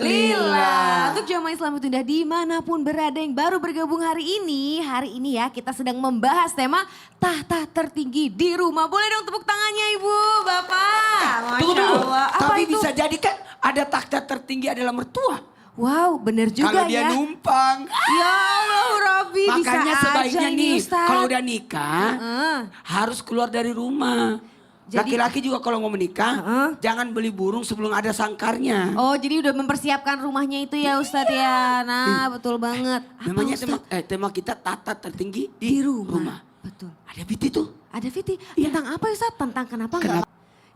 Alhamdulillah. Untuk jamaah Islam itu indah dimanapun berada yang baru bergabung hari ini ya kita sedang membahas tema tahta tertinggi di rumah. Boleh dong tepuk tangannya Ibu, Bapak. Tunggu dulu, Apa tapi itu? bisa jadi kan ada tahta tertinggi adalah mertua. Wow, bener juga Kalau dia ya. numpang. Ya Allah Rabbi, Makanya bisa sebaiknya aja ini nih Ustaz. kalau udah nikah harus keluar dari rumah. Jadi- Laki-laki juga kalau mau menikah jangan beli burung sebelum ada sangkarnya. Oh jadi udah mempersiapkan rumahnya itu ya Ustadz ya. Nah betul banget. Apa, Namanya Ustadz? tema kita tahta tertinggi di rumah. Betul. Ada Biti tuh. Ada Viti, tentang apa Ustadz? Tentang kenapa enggak?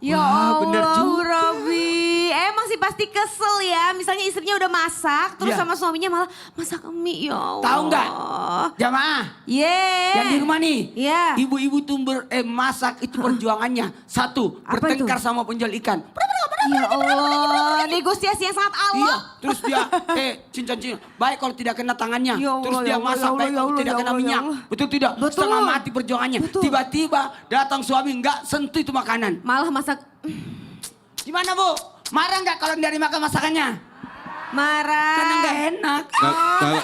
Ya Wah, bener Allah juga. Rabbi. Emang sih pasti kesel ya. Misalnya istrinya udah masak, terus Iya. sama suaminya malah masak mie. Ya Allah. Tahu nggak? Jamaah. Yeay. Yang di rumah nih, Iya. ibu-ibu tuh masak itu perjuangannya. Satu, Apa bertengkar sama penjual ikan. Ya Allah, negosiasi yang sangat Iya, Allah. terus dia, cincin-cincin. Baik kalau tidak kena tangannya. Ya Allah, Terus dia ya Allah, masak, ya Allah, baik ya kalau Allah, tidak ya kena Allah, ya minyak. Allah. Betul tidak? Betul. Setengah mati perjuangannya. Betul. Tiba-tiba datang suami nggak sentuh itu makanan. Malah masak Gimana Bu? Marah nggak kalau dari makan masakannya? marah. Karena nggak enak. Kalau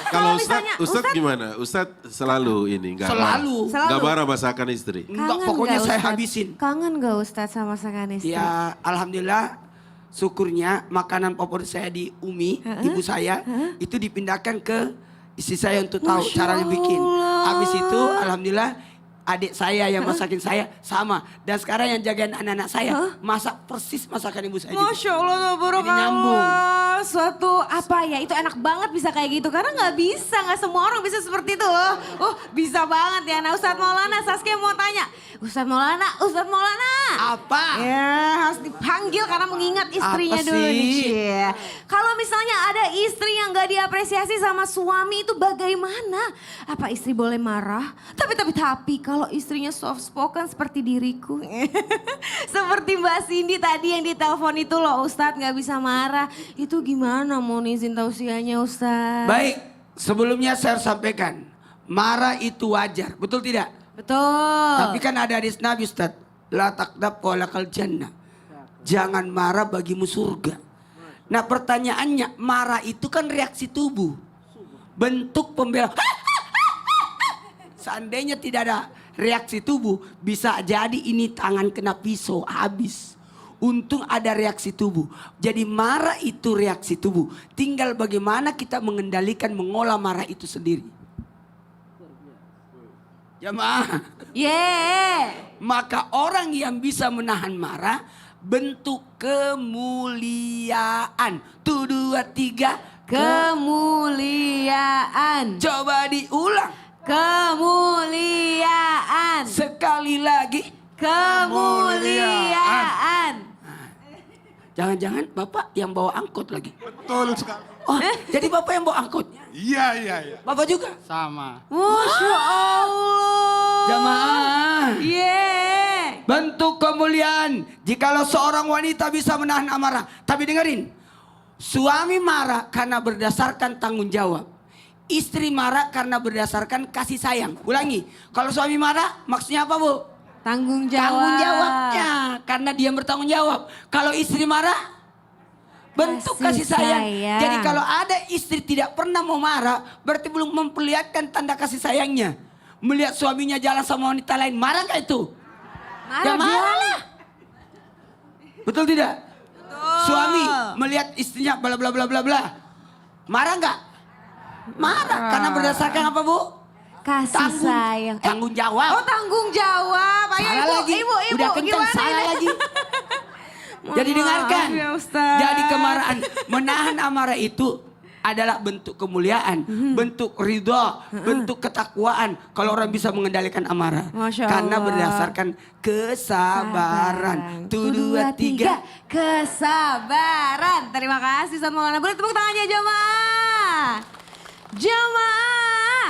Kalau Ustadz, misalnya Ustadz gimana? Ustadz selalu ini nggak Selalu. nggak marah masakan istri. Enggak, Kangen pokoknya nggak, saya Ustadz? habisin. Kangen gak Ustadz sama masakan istri? Ya alhamdulillah syukurnya makanan favorit saya di Umi, ibu saya itu dipindahkan ke istri saya untuk tahu Masya caranya bikin. Allah. Habis itu alhamdulillah adik saya yang masakin saya sama. Dan sekarang yang jagain anak-anak saya masak persis masakan ibu saya juga. Masya Allah, Jadi nyambung. Suatu apa ya, itu enak banget bisa kayak gitu. Karena nggak bisa, nggak semua orang bisa seperti itu. Bisa banget ya. Nah Ustadz Maulana, Saskia mau tanya. Ustadz Maulana. Apa? Ya harus dipanggil karena mengingat istrinya Apa dulu nih. sih? Cie. Kalau misalnya ada istri yang gak diapresiasi sama suami itu bagaimana? Apa istri boleh marah? Tapi kalau istrinya soft spoken seperti diriku. Seperti Mbak Cindy tadi yang ditelepon itu loh Ustadz gak bisa marah. Itu gimana mau izin tausiahnya Ustadz? Baik, sebelumnya saya harus sampaikan. Marah itu wajar, betul tidak? Betul. Tapi kan ada hadis Nabi Ustaz. La takdab walakal jannah. Jangan marah bagimu surga. Nah pertanyaannya, marah itu kan reaksi tubuh. Bentuk pembelaan. Seandainya tidak ada reaksi tubuh, bisa jadi ini tangan kena pisau, habis. Untung ada reaksi tubuh. Jadi marah itu reaksi tubuh. Tinggal bagaimana kita mengendalikan, mengolah marah itu sendiri. Jamaah. Maka orang yang bisa menahan marah bentuk kemuliaan. Tuh 2, 3. Kemuliaan. Coba diulang. Kemuliaan. Sekali lagi. Kemuliaan. Jangan-jangan Bapak yang bawa angkot lagi. Betul sekali. Oh, jadi Bapak yang bawa angkotnya. Iya. Bapak juga. Sama. Masya Allah. Jamaah. Yeah. Bentuk kemuliaan. Jikalau seorang wanita bisa menahan amarah. Tapi dengerin. Suami marah karena berdasarkan tanggung jawab. Istri marah karena berdasarkan kasih sayang. Ulangi. Kalau suami marah maksudnya apa Bu? Tanggung jawab. Tanggung jawabnya. Karena dia bertanggung jawab. Kalau istri marah, bentuk kasih sayang. Jadi kalau ada istri tidak pernah mau marah, berarti belum memperlihatkan tanda kasih sayangnya. Melihat suaminya jalan sama wanita lain, marah gak itu? Marah Ya dia. marah lah. Betul tidak? Betul. Suami melihat istrinya bla bla bla bla bla. Marah gak? Marah. Karena berdasarkan apa Bu? Kasih sayang. Tanggung jawab. Oh tanggung jawab. Ayo Salah ibu, lagi. ibu, Udah kencang, gimana salah ini? lagi. Jadi dengarkan. Ya, Ustaz. Jadi kemarahan, menahan amarah itu adalah bentuk kemuliaan, bentuk ridho, bentuk ketakwaan. Kalau orang bisa mengendalikan amarah. Masya Karena Allah. berdasarkan kesabaran. Tuh 2, 3. Kesabaran. Terima kasih Ustadz Maulana. Boleh tepuk tangannya jamaah. Jamaah.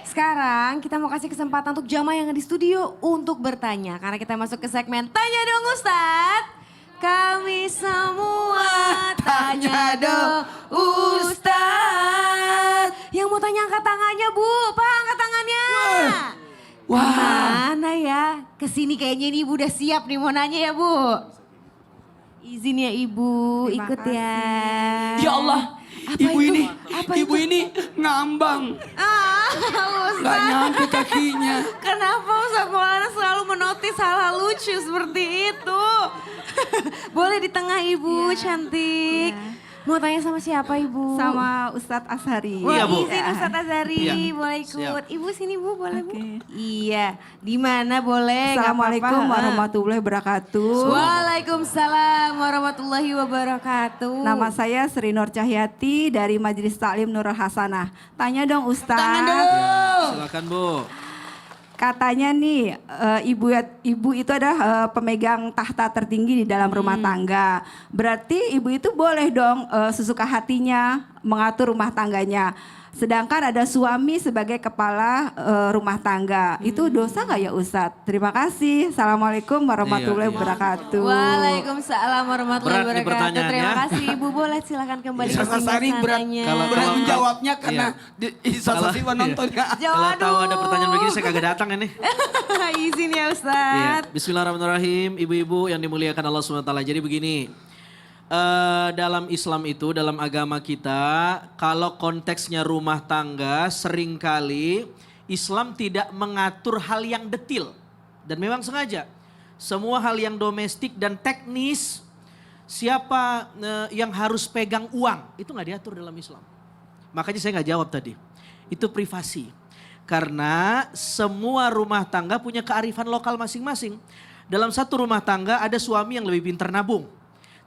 Sekarang kita mau kasih kesempatan untuk jamaah yang ada di studio untuk bertanya. Karena kita masuk ke segmen Tanya Dong Ustadz. Kami semua tanya dong Ustadz. Yang mau tanya angkat tangannya Bu. Pak angkat tangannya. Wah. Mana ya? Kesini kayaknya ini Ibu udah siap nih mau nanya ya Bu. Izin ya Ibu, Terima ikut kasih. ya. Ya Allah, Apa ibu itu? ini, Apa ibu itu? ini ngambang, Ah, nggak Ustaz. nyampe kakinya. Kenapa Ustaz Maulana selalu menotis hal-hal lucu seperti itu? Boleh di tengah Ibu, Iya. cantik. Iya. Mau tanya sama siapa Ibu? Sama Ustadz Ashari. Wah, Iya, Bu. izin Ustaz Azhari, Iya. boleh ikut. Siap. Ibu sini Bu, boleh Bu? Oke. Iya, di mana boleh? nggak Assalamualaikum apa-apa. warahmatullahi wabarakatuh. Waalaikumsalam warahmatullahi wabarakatuh. Nama saya Sri Nur Cahyati dari Majelis Taklim Nurul Hasanah. Tanya dong Ustadz. Tangan dulu. Silakan Bu. Katanya nih ibu itu adalah pemegang tahta tertinggi di dalam rumah tangga. Berarti ibu itu boleh dong sesuka hatinya mengatur rumah tangganya. Sedangkan ada suami sebagai kepala rumah tangga. Itu dosa nggak ya Ustadz? Terima kasih. Assalamualaikum warahmatullahi Iya, iya. wabarakatuh. Waalaikumsalam warahmatullahi Berat nih wabarakatuh. pertanyaannya. Terima kasih Ibu, boleh silakan kembali ke Ustaz Sari berat, Kalau- berat menjawabnya karena Ustaz Kalau- Sari menontonnya. Kalau tahu ada pertanyaan begini saya kagak datang ini. Izin ya Iya. Ustaz. Bismillahirrahmanirrahim, ibu-ibu yang dimuliakan Allah SWT. Jadi begini, dalam Islam itu, dalam agama kita, kalau konteksnya rumah tangga, seringkali Islam tidak mengatur hal yang detil. Dan memang sengaja, semua hal yang domestik dan teknis, siapa yang harus pegang uang, itu nggak diatur dalam Islam. Makanya saya nggak jawab tadi, itu privasi. Karena semua rumah tangga punya kearifan lokal masing-masing. Dalam satu rumah tangga ada suami yang lebih pintar nabung.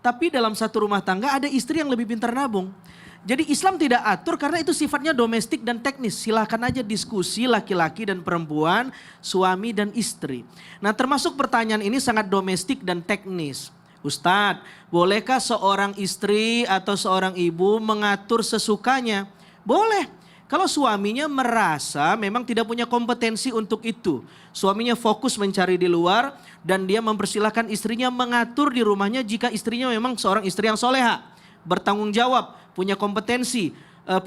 Tapi dalam satu rumah tangga ada istri yang lebih pintar nabung. Jadi Islam tidak atur karena itu sifatnya domestik dan teknis. Silahkan aja diskusi laki-laki dan perempuan, suami dan istri. Nah termasuk pertanyaan ini sangat domestik dan teknis. Ustadz, bolehkah seorang istri atau seorang ibu mengatur sesukanya? Boleh. Kalau suaminya merasa memang tidak punya kompetensi untuk itu. Suaminya fokus mencari di luar dan dia mempersilahkan istrinya mengatur di rumahnya jika istrinya memang seorang istri yang soleha. Bertanggung jawab, punya kompetensi,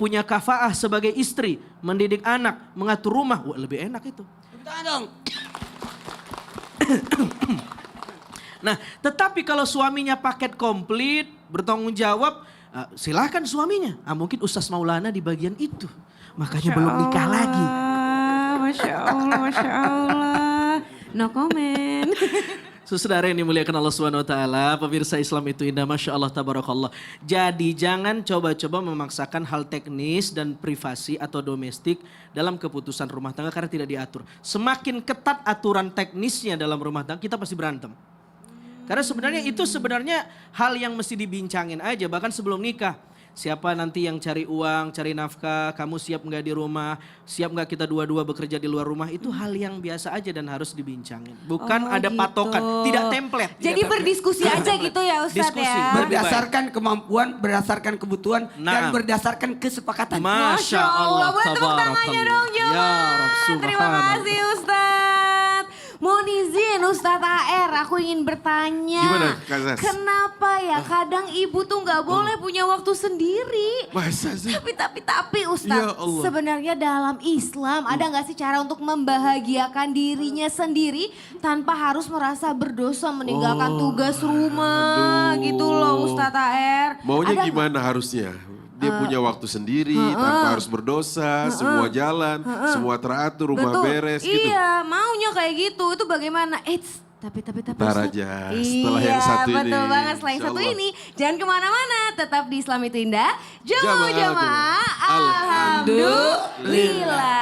punya kafaah sebagai istri, mendidik anak, mengatur rumah. Wah, lebih enak itu. Tepuk tangan dong. Nah, tetapi kalau suaminya paket komplit, bertanggung jawab, silahkan suaminya. Mungkin Ustaz Maulana di bagian itu. Makanya belum nikah lagi. Masya Allah, Masya Allah. No comment. Saudara yang dimuliakan Allah SWT, pemirsa Islam itu indah, Masya Allah, Tabarakallah. Jadi jangan coba-coba memaksakan hal teknis dan privasi atau domestik dalam keputusan rumah tangga karena tidak diatur. Semakin ketat aturan teknisnya dalam rumah tangga, kita pasti berantem. Karena sebenarnya itu hal yang mesti dibincangin aja, bahkan sebelum nikah. Siapa nanti yang cari uang, cari nafkah, kamu siap nggak di rumah, siap nggak kita dua-dua bekerja di luar rumah, itu hal yang biasa aja dan harus dibincangin. Bukan Oh, ada gitu. patokan, tidak template. Jadi berdiskusi aja gitu ya Ustadz Diskusi. ya. Berdasarkan kemampuan, berdasarkan kebutuhan, dan Nah. berdasarkan kesepakatan. Masya Allah, Boleh tepuk tangannya dong Ya Rab, Jamal. Terima subhanallah. kasih Ustadz. Mohon izin Ustadz AR, aku ingin bertanya. Gimana, Kak Zaz? Kenapa ya kadang ibu tuh nggak boleh punya waktu sendiri? Masa sih? Tapi Ya Ustadz, Allah. sebenarnya dalam Islam ada nggak sih cara untuk membahagiakan dirinya sendiri tanpa harus merasa berdosa meninggalkan tugas rumah aduh. gitu loh Ustadz AR. Maunya Ada nggak? gimana harusnya? Dia punya waktu sendiri, tanpa harus berdosa, semua jalan, semua teratur, rumah Betul. beres gitu. Iya, maunya kayak gitu. Itu bagaimana? Tapi. Ntar Ustadz. aja, setelah yang satu Iya, ini. betul banget. Setelah yang Insya satu Allah. ini, jangan kemana-mana. Tetap di Islam itu indah. Jamaah. Jamaah. Alhamdulillah. Alhamdulillah.